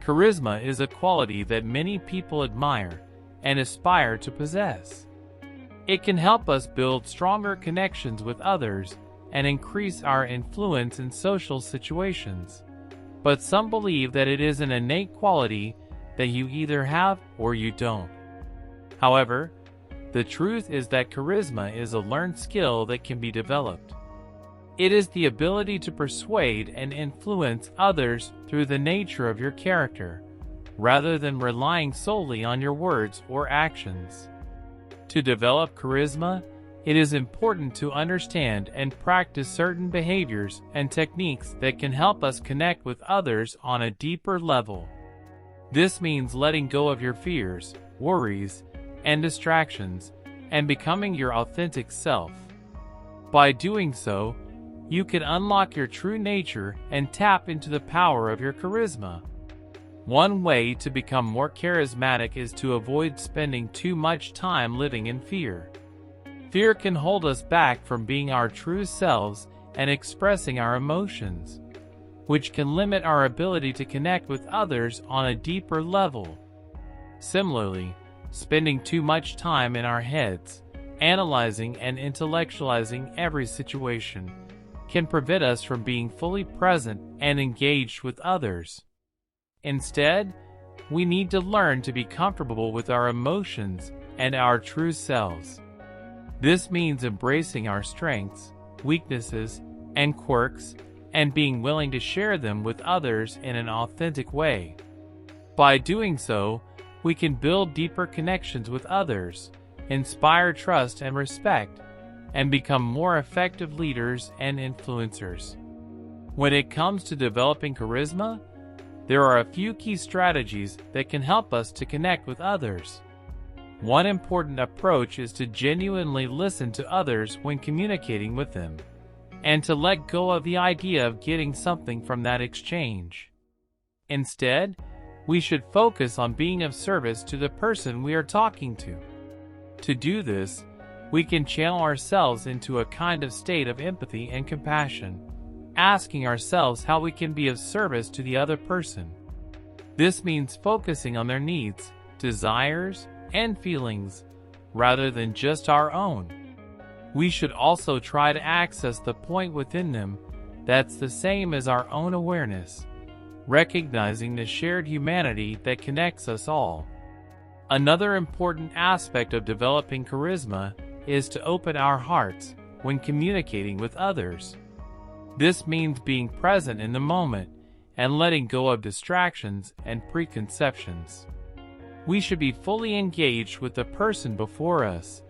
Charisma is a quality that many people admire and aspire to possess. It can help us build stronger connections with others and increase our influence in social situations. But some believe that it is an innate quality that you either have or you don't. However, the truth is that charisma is a learned skill that can be developed. It is the ability to persuade and influence others through the nature of your character, rather than relying solely on your words or actions. To develop charisma, it is important to understand and practice certain behaviors and techniques that can help us connect with others on a deeper level. This means letting go of your fears, worries, and distractions, and becoming your authentic self. By doing so, you can unlock your true nature and tap into the power of your charisma. One way to become more charismatic is to avoid spending too much time living in fear. Fear can hold us back from being our true selves and expressing our emotions, which can limit our ability to connect with others on a deeper level. Similarly, spending too much time in our heads, analyzing and intellectualizing every situation, can prevent us from being fully present and engaged with others. Instead, we need to learn to be comfortable with our emotions and our true selves. This means embracing our strengths, weaknesses, and quirks, and being willing to share them with others in an authentic way. By doing so, we can build deeper connections with others, inspire trust and respect, and become more effective leaders and influencers. When it comes to developing charisma, there are a few key strategies that can help us to connect with others. One important approach is to genuinely listen to others when communicating with them, and to let go of the idea of getting something from that exchange. Instead, we should focus on being of service to the person we are talking to. To do this, we can channel ourselves into a kind of state of empathy and compassion, asking ourselves how we can be of service to the other person. This means focusing on their needs, desires, and feelings, rather than just our own. We should also try to access the point within them that's the same as our own awareness, recognizing the shared humanity that connects us all. Another important aspect of developing charisma is to open our hearts when communicating with others. This means being present in the moment and letting go of distractions and preconceptions. We should be fully engaged with the person before us,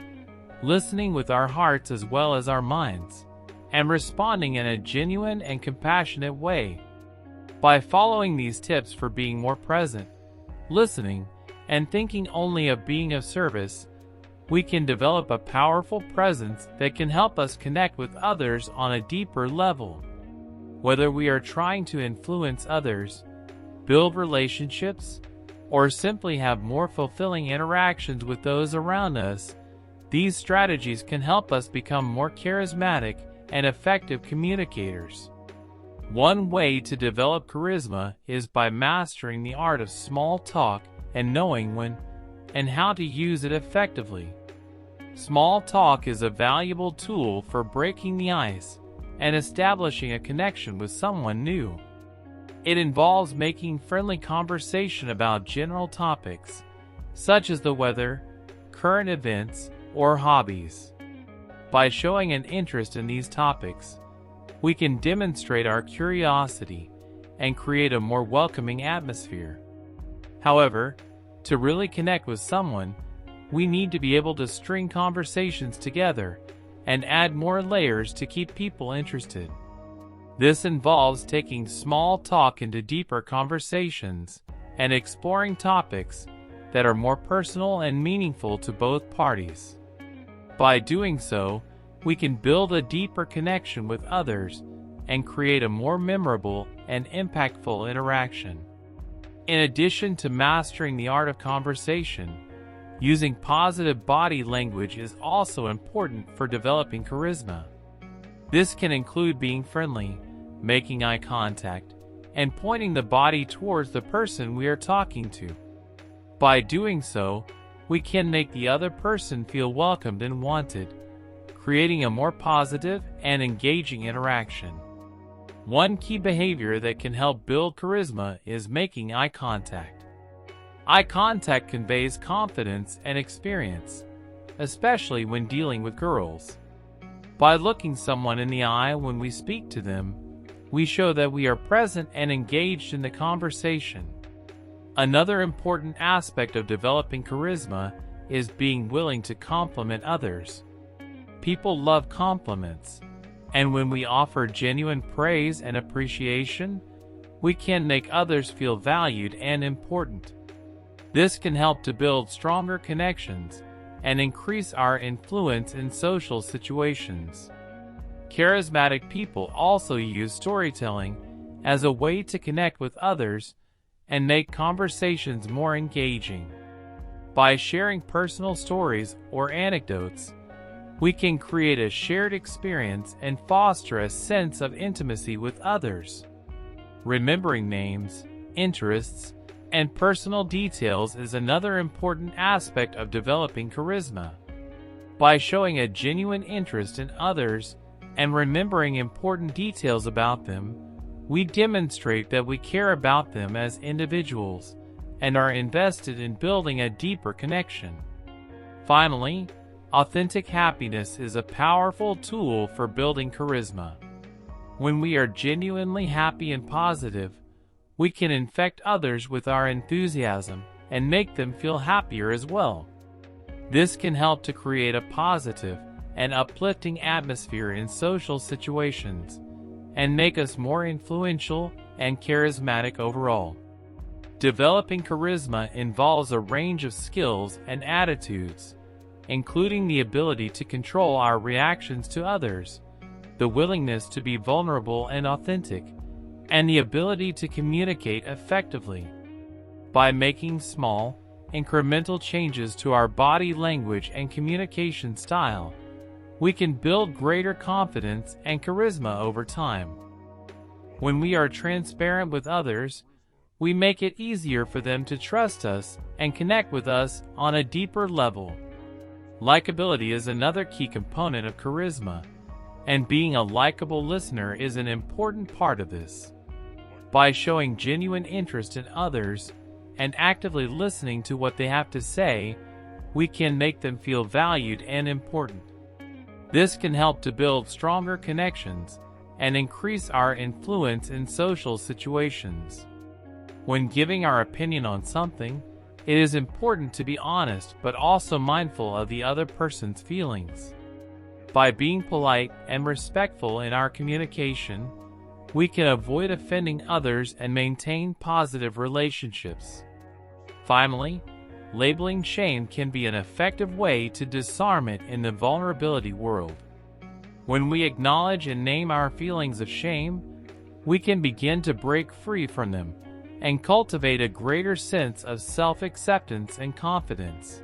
listening with our hearts as well as our minds, and responding in a genuine and compassionate way. By following these tips for being more present, listening, and thinking only of being of service, we can develop a powerful presence that can help us connect with others on a deeper level. Whether we are trying to influence others, build relationships, or simply have more fulfilling interactions with those around us, these strategies can help us become more charismatic and effective communicators. One way to develop charisma is by mastering the art of small talk and knowing when and how to use it effectively. Small talk is a valuable tool for breaking the ice and establishing a connection with someone new. It involves making friendly conversation about general topics, such as the weather, current events, or hobbies. By showing an interest in these topics, we can demonstrate our curiosity and create a more welcoming atmosphere. However, to really connect with someone, we need to be able to string conversations together and add more layers to keep people interested. This involves taking small talk into deeper conversations and exploring topics that are more personal and meaningful to both parties. By doing so, we can build a deeper connection with others and create a more memorable and impactful interaction. In addition to mastering the art of conversation, using positive body language is also important for developing charisma. This can include being friendly, making eye contact, and pointing the body towards the person we are talking to. By doing so, we can make the other person feel welcomed and wanted, creating a more positive and engaging interaction. One key behavior that can help build charisma is making eye contact. Eye contact conveys confidence and experience, especially when dealing with girls. By looking someone in the eye when we speak to them, we show that we are present and engaged in the conversation. Another important aspect of developing charisma is being willing to compliment others. People love compliments, and when we offer genuine praise and appreciation, we can make others feel valued and important. This can help to build stronger connections and increase our influence in social situations. Charismatic people also use storytelling as a way to connect with others and make conversations more engaging. By sharing personal stories or anecdotes, we can create a shared experience and foster a sense of intimacy with others. Remembering names, interests, and personal details is another important aspect of developing charisma. By showing a genuine interest in others and remembering important details about them, we demonstrate that we care about them as individuals and are invested in building a deeper connection. Finally, authentic happiness is a powerful tool for building charisma. When we are genuinely happy and positive, we can infect others with our enthusiasm and make them feel happier as well. This can help to create a positive and uplifting atmosphere in social situations and make us more influential and charismatic overall. Developing charisma involves a range of skills and attitudes, including the ability to control our reactions to others, the willingness to be vulnerable and authentic, and the ability to communicate effectively. By making small, incremental changes to our body language and communication style, we can build greater confidence and charisma over time. When we are transparent with others, we make it easier for them to trust us and connect with us on a deeper level. Likability is another key component of charisma, and being a likable listener is an important part of this. By showing genuine interest in others and actively listening to what they have to say, we can make them feel valued and important. This can help to build stronger connections and increase our influence in social situations. When giving our opinion on something, it is important to be honest but also mindful of the other person's feelings. By being polite and respectful in our communication, we can avoid offending others and maintain positive relationships. Finally, labeling shame can be an effective way to disarm it in the vulnerability world. When we acknowledge and name our feelings of shame, we can begin to break free from them and cultivate a greater sense of self-acceptance and confidence.